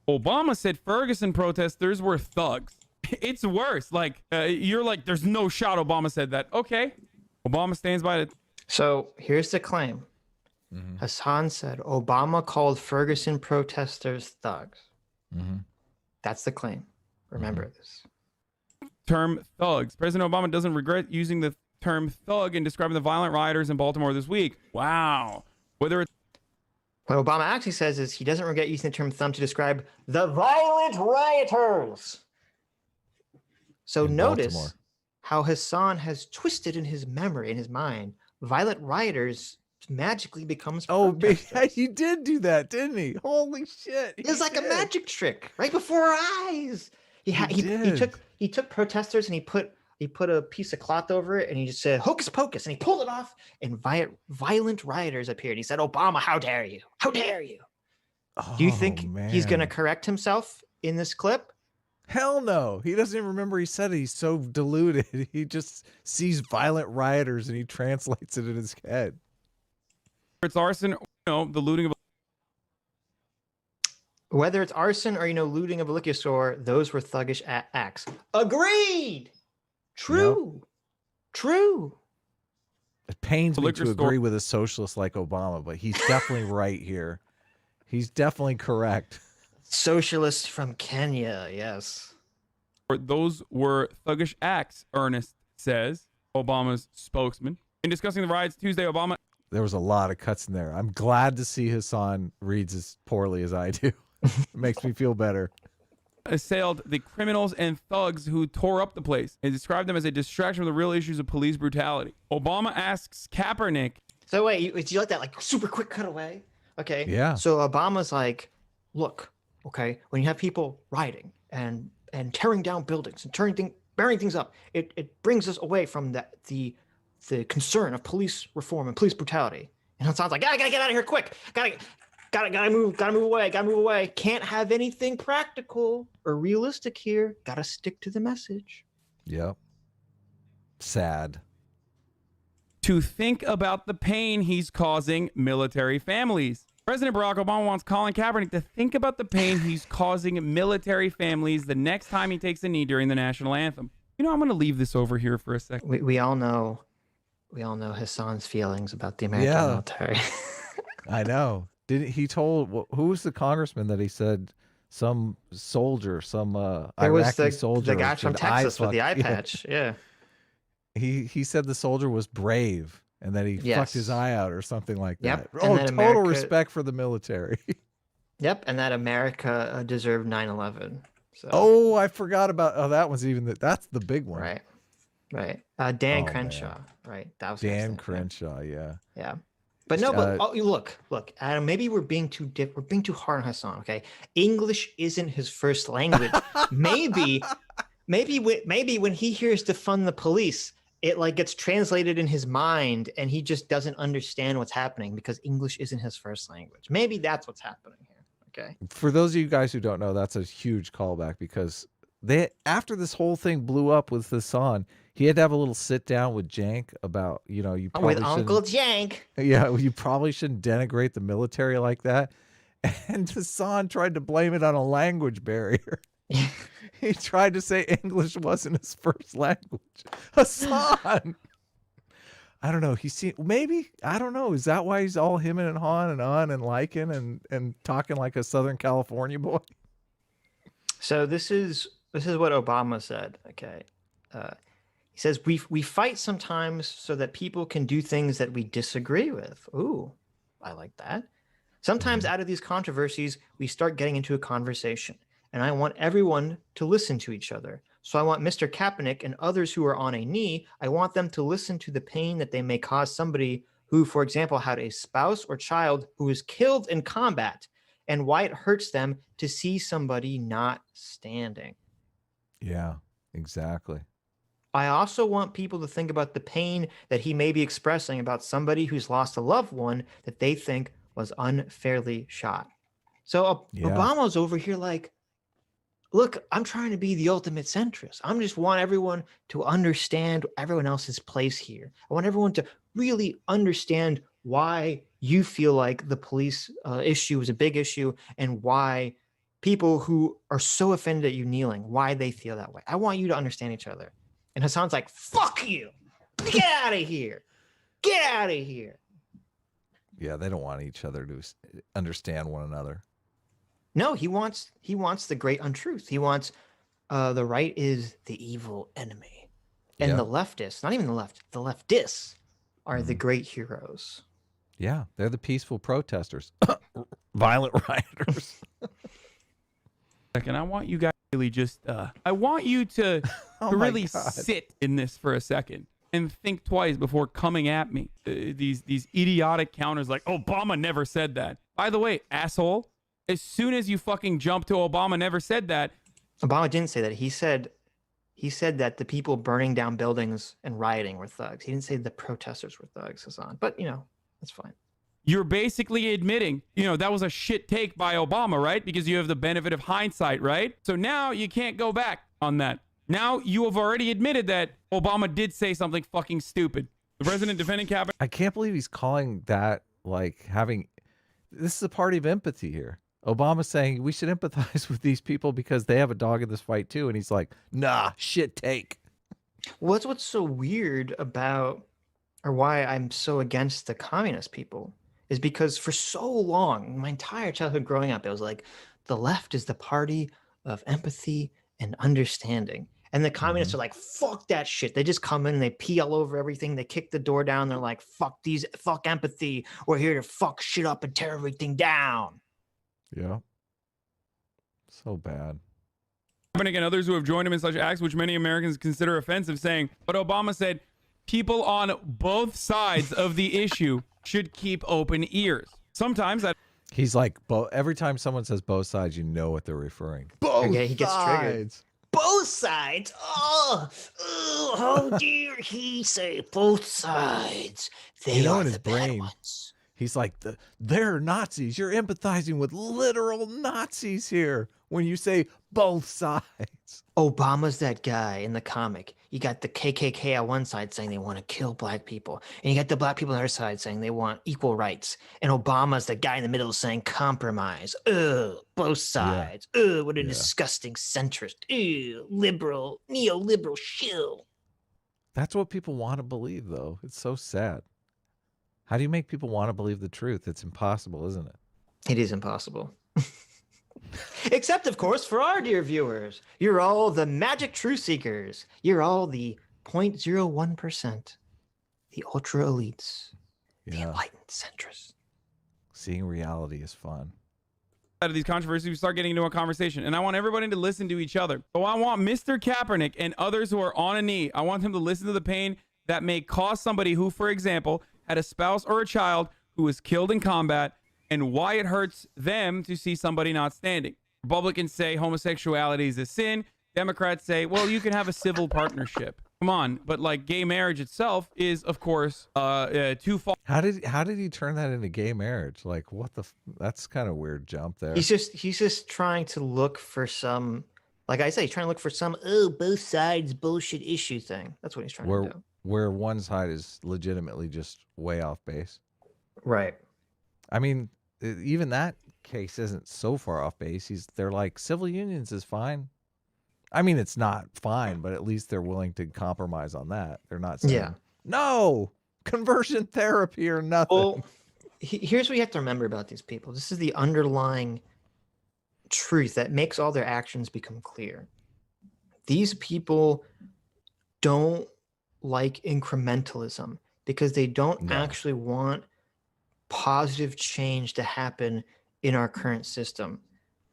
Obama said Ferguson protesters were thugs. It's worse. Like, you're like, there's no shot Obama said that. Okay. Obama stands by it. So here's the claim. Hassan said Obama called Ferguson protesters thugs. That's the claim. Remember this. Term thugs. President Obama doesn't regret using the term thug in describing the violent rioters in Baltimore this week. Wow. Whether it's What Obama actually says is he doesn't regret using the term thug to describe the violent rioters. So notice Baltimore. how Hassan has twisted in his memory, in his mind, violent rioters magically becomes protesters. He did do that, didn't he? Holy shit. It's like a magic trick right before our eyes. He took protesters and he put a piece of cloth over it and he just said hocus pocus and he pulled it off and violent rioters appeared. He said, Obama, how dare you? How dare you? Do you think he's going to correct himself in this clip? Hell no. He doesn't even remember he said it. He's so deluded. He just sees violent rioters and he translates it in his head. it's arson, the looting of Whether it's arson or, looting of a liquor store, those were thuggish acts. Agreed. True. Yep. True. It pains me liquor to store- agree with a socialist like Obama, but he's definitely right here. He's definitely correct. Socialist from Kenya, yes. those were thuggish acts, Ernest says, Obama's spokesman. In discussing the riots Tuesday, Obama There was a lot of cuts in there. I'm glad to see Hassan reads as poorly as I do. It makes me feel better. assailed the criminals and thugs who tore up the place and described them as a distraction from the real issues of police brutality. Obama asks Kaepernick. So wait, do you like that like super quick cutaway? Okay. Yeah. So Obama's like, look, okay, when you have people rioting and tearing down buildings and burying things up, it brings us away from the concern of police reform and police brutality. And it sounds like, I gotta get out of here quick. Gotta move away. Can't have anything practical or realistic here. Gotta stick to the message. Yep. Sad. To think about the pain he's causing military families. President Barack Obama wants Colin Kaepernick to think about the pain he's causing military families the next time he takes a knee during the national anthem. I'm going to leave this over here for a second. We all know Hassan's feelings about the American military. I know. Did he told who was the congressman that he said some soldier, some Iraqi soldier, the guy from Texas with the eye patch. Yeah. He said the soldier was brave and that he fucked his eye out or something like that. And that total respect for the military. Yep, and that America deserved 9/11. So. Oh, I forgot about. That was that's the big one. Right. Dan Crenshaw. Man. Right. That was Dan Crenshaw. Yeah. Yeah. But no, look, Adam. Maybe we're being too hard on Hassan. Okay, English isn't his first language. maybe when he hears defund the police, it like gets translated in his mind, and he just doesn't understand what's happening because English isn't his first language. Maybe that's what's happening here. Okay. For those of you guys who don't know, that's a huge callback because after this whole thing blew up with Hassan, he had to have a little sit down with Jank about, you probably with Uncle Jank. Yeah, you probably shouldn't denigrate the military like that. And Hassan tried to blame it on a language barrier. He tried to say English wasn't his first language. Hassan. I don't know. I don't know. Is that why he's all hemming and hawing and on and liking and talking like a Southern California boy? So this is what Obama said. Okay. He says, we fight sometimes so that people can do things that we disagree with. Ooh, I like that. Sometimes out of these controversies, we start getting into a conversation. And I want everyone to listen to each other. So I want Mr. Kaepernick and others who are on a knee, I want them to listen to the pain that they may cause somebody who, for example, had a spouse or child who was killed in combat and why it hurts them to see somebody not standing. Yeah, exactly. I also want people to think about the pain that he may be expressing about somebody who's lost a loved one that they think was unfairly shot. So Obama's over here like, look, I'm trying to be the ultimate centrist. I just want everyone to understand everyone else's place here. I want everyone to really understand why you feel like the police issue is a big issue and why people who are so offended at you kneeling, why they feel that way. I want you to understand each other. And Hassan's like, fuck you. Get out of here. Get out of here. Yeah, they don't want each other to understand one another. No, he wants the great untruth. He wants the right is the evil enemy. And the leftists, not even the left, the leftists are the great heroes. Yeah, they're the peaceful protesters. Violent rioters. Second, I want you guys really just I want you to, to really sit in this for a second and think twice before coming at me. These idiotic counters like Obama never said that. By the way, asshole, as soon as you fucking jump to Obama never said that. Obama didn't say that. He said that the people burning down buildings and rioting were thugs. He didn't say the protesters were thugs, Hassan. But, you know, that's fine. You're basically admitting, you know, that was a shit take by Obama, right? Because you have the benefit of hindsight, right? So now you can't go back on that. Now you have already admitted that Obama did say something fucking stupid. The president defending cabinet. I can't believe he's calling that like having. This is a party of empathy here. Obama's saying we should empathize with these people because they have a dog in this fight too. And he's like, nah, shit take. Well, that's what's so weird about, or why I'm so against the communist people, is because for so long, my entire childhood growing up, it was like the left is the party of empathy and understanding. And the communists are like, fuck that shit. They just come in and they pee all over everything. They kick the door down. They're like, fuck empathy. We're here to fuck shit up and tear everything down. Yeah. So bad. And others who have joined him in such acts, which many Americans consider offensive, saying, but Obama said people on both sides of the issue should keep open ears. Sometimes that he's like, every time someone says both sides, you know what they're referring. Both yeah, he gets sides. Triggered. Both sides. Oh, how dare he say both sides? They are in his brain. Ones. He's like, they're Nazis. You're empathizing with literal Nazis here when you say both sides. Obama's that guy in the comic. You got the KKK on one side saying they want to kill black people. And you got the black people on the other side saying they want equal rights. And Obama's the guy in the middle saying compromise. Ugh, both sides. Yeah. Ugh, what a disgusting centrist. Ugh, liberal, neoliberal shill. That's what people want to believe, though. It's so sad. How do you make people want to believe the truth? It's impossible, isn't it? It is impossible. Except, of course, for our dear viewers. You're all the magic truth seekers. You're all the 0.01%. The ultra elites. The enlightened centrists. Seeing reality is fun. Out of these controversies, we start getting into a conversation. And I want everybody to listen to each other. So I want Mr. Kaepernick and others who are on a knee, I want them to listen to the pain that may cause somebody who, for example, had a spouse or a child who was killed in combat, and why it hurts them to see somebody not standing. Republicans say homosexuality is a sin. Democrats say, well, you can have a civil partnership. Come on, but like gay marriage itself is, of course, too far. How did he turn that into gay marriage? Like, what the? That's kind of weird jump there. He's just trying to look for some, like I say, he's trying to look for some both sides bullshit issue thing. That's what he's trying to do. Where one side is legitimately just way off base. Right. I mean, even that case isn't so far off base. They're like, civil unions is fine. I mean, it's not fine, but at least they're willing to compromise on that. They're not saying, no, conversion therapy or nothing. Well, here's what you have to remember about these people. This is the underlying truth that makes all their actions become clear. These people don't like incrementalism because they don't actually want positive change to happen in our current system.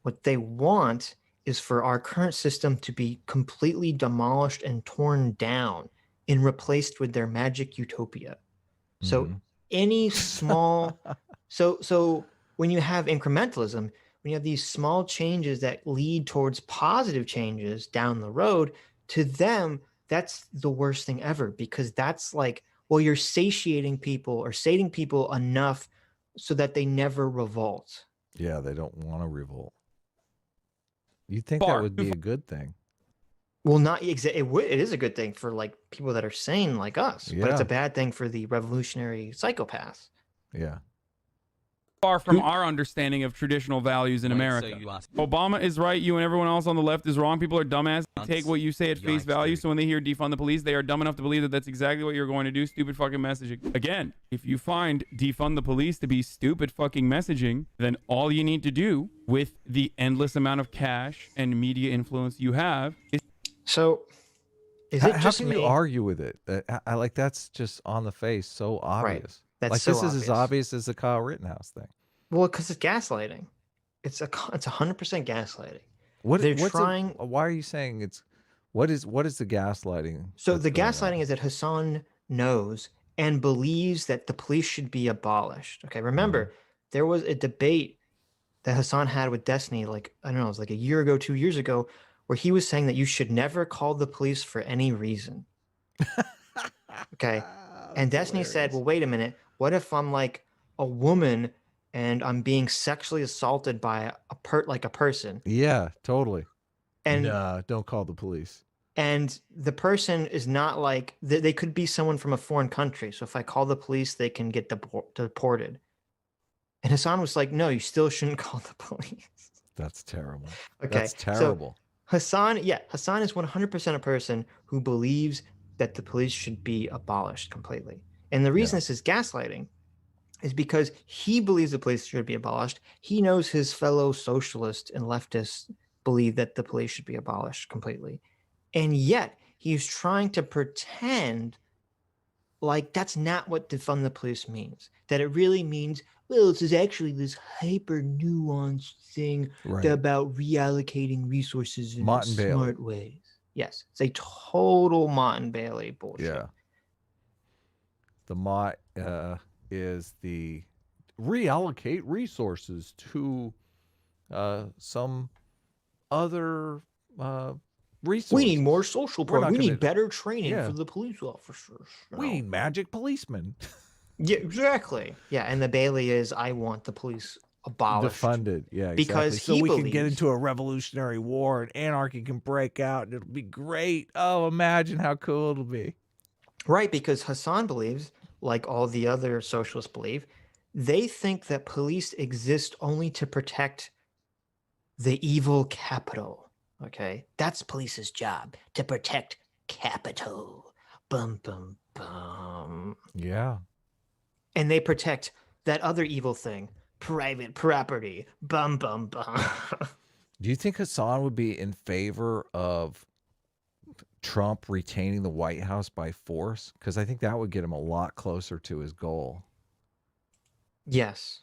What they want is for our current system to be completely demolished and torn down and replaced with their magic utopia. So any small so when you have incrementalism, when you have these small changes that lead towards positive changes down the road, to them that's the worst thing ever, because that's like, well, you're satiating people or sating people enough so that they never revolt. Yeah, they don't want to revolt. You'd think that would be a good thing. Well, not exactly. It is a good thing for like people that are sane like us, but it's a bad thing for the revolutionary psychopaths. Yeah. far from our understanding of traditional values in America. Obama is right. You and everyone else on the left is wrong. People are dumbass. Take what you say at face value. So when they hear defund the police, they are dumb enough to believe that that's exactly what you're going to do. Stupid fucking messaging. Again, if you find defund the police to be stupid fucking messaging, then all you need to do with the endless amount of cash and media influence you have is... So is it How just can me? you argue with it? I like that's just on the face, so obvious. That's like so this is as obvious. obvious as the Kyle Rittenhouse thing. Well, because it's gaslighting. It's 100% gaslighting. What They're what's trying. why are you saying it's what is the gaslighting? So that's the going on? gaslighting is that Hassan knows and believes that the police should be abolished. Okay, remember there was a debate that Hassan had with Destiny, like I don't know, it was like a year ago, 2 years ago, where he was saying that you should never call the police for any reason. Okay, and Destiny said, "Well, wait a minute. What if I'm like a woman and I'm being sexually assaulted by a person?" Yeah, totally. And nah, don't call the police. And the person is not like they could be someone from a foreign country. So if I call the police, they can get deported. And Hassan was like, "No, you still shouldn't call the police." That's terrible. Okay, That's terrible. So Hassan is 100% a person who believes that the police should be abolished completely. And the reason this is gaslighting is because he believes the police should be abolished. He knows his fellow socialists and leftists believe that the police should be abolished completely. And yet he's trying to pretend like that's not what defund the police means. That it really means, well, this is actually this hyper nuanced thing about reallocating resources in smart ways. Yes, it's a total Mott and Bailey bullshit. Yeah. The Mott is the reallocate resources to some other resources. We need more social programs. We need better training for the police officers. We need magic policemen. Yeah, exactly. Yeah, and the Bailey is, I want the police abolished. Defunded, yeah, exactly. Because so we can get into a revolutionary war and anarchy can break out and it'll be great. Oh, imagine how cool it'll be. Right, because Hassan believes, like all the other socialists believe, they think that police exist only to protect the evil capital. Okay, that's police's job, to protect capital. Bum, bum, bum. Yeah. And they protect that other evil thing, private property. Bum, bum, bum. Do you think Hassan would be in favor of Trump retaining the White House by force? Because I think that would get him a lot closer to his goal. Yes.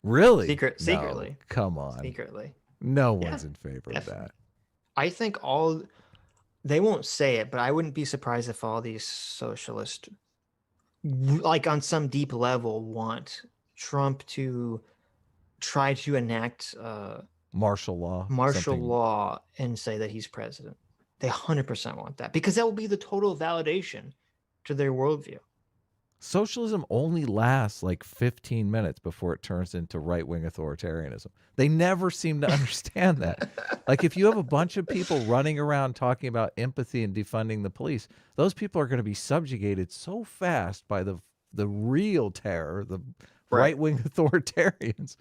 Really? Secretly. No, come on. Secretly. No one's in favor of that. I think they won't say it, but I wouldn't be surprised if all these socialists, like on some deep level, want Trump to try to enact martial law and say that he's president. They 100% want that because that will be the total validation to their worldview. Socialism only lasts like 15 minutes before it turns into right-wing authoritarianism. They never seem to understand that. Like if you have a bunch of people running around talking about empathy and defunding the police, those people are going to be subjugated so fast by the real terror, the right-wing authoritarians.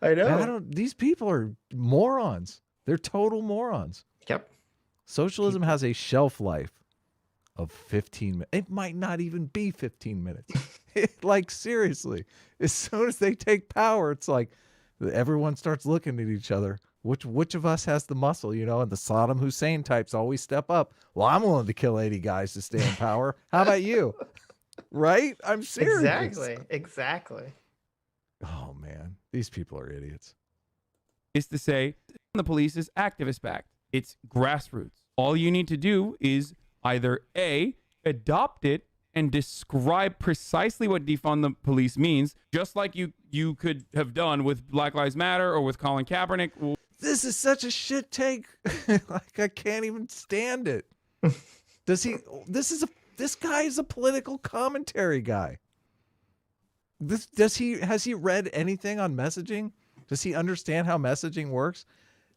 I know. These people are morons. They're total morons. Yep. Socialism has a shelf life of 15 minutes. It might not even be 15 minutes. Like, seriously. As soon as they take power, it's like everyone starts looking at each other. Which of us has the muscle, you know? And the Saddam Hussein types always step up. Well, I'm willing to kill 80 guys to stay in power. How about you? Right? I'm serious. Exactly. Oh, man. These people are idiots. Is to say the police is activist backed. It's grassroots. All you need to do is either A, adopt it and describe precisely what defund the police means, just like you could have done with Black Lives Matter or with Colin Kaepernick. This is such a shit take. Like, I can't even stand it. This guy is a political commentary guy. Has he read anything on messaging? Does he understand how messaging works?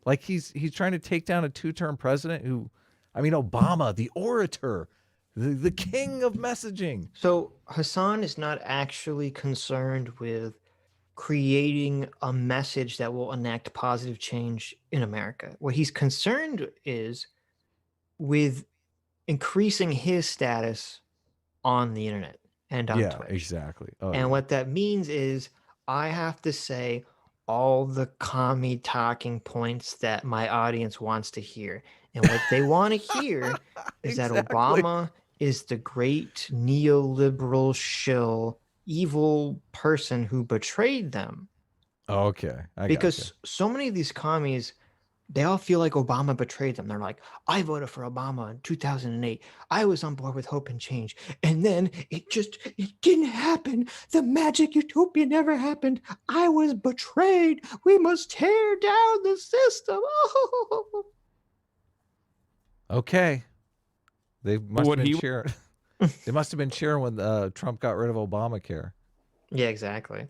Like he's trying to take down a two-term president Obama, the orator, the king of messaging. So Hassan is not actually concerned with creating a message that will enact positive change in America. What he's concerned is with increasing his status on the internet and on Yeah, Twitch. exactly. Oh, And yeah. what that means is I have to say all the commie talking points that my audience wants to hear. And what they want to hear is that Exactly. Obama is the great neoliberal shill, evil person who betrayed them. Okay, I Because so many of these commies, they all feel like Obama betrayed them. They're like, I voted for Obama in 2008. I was on board with hope and change. And then it didn't happen. The magic utopia never happened. I was betrayed. We must tear down the system. Oh. Okay. They must What have been he- cheering. They must have been cheering when Trump got rid of Obamacare. Yeah, exactly.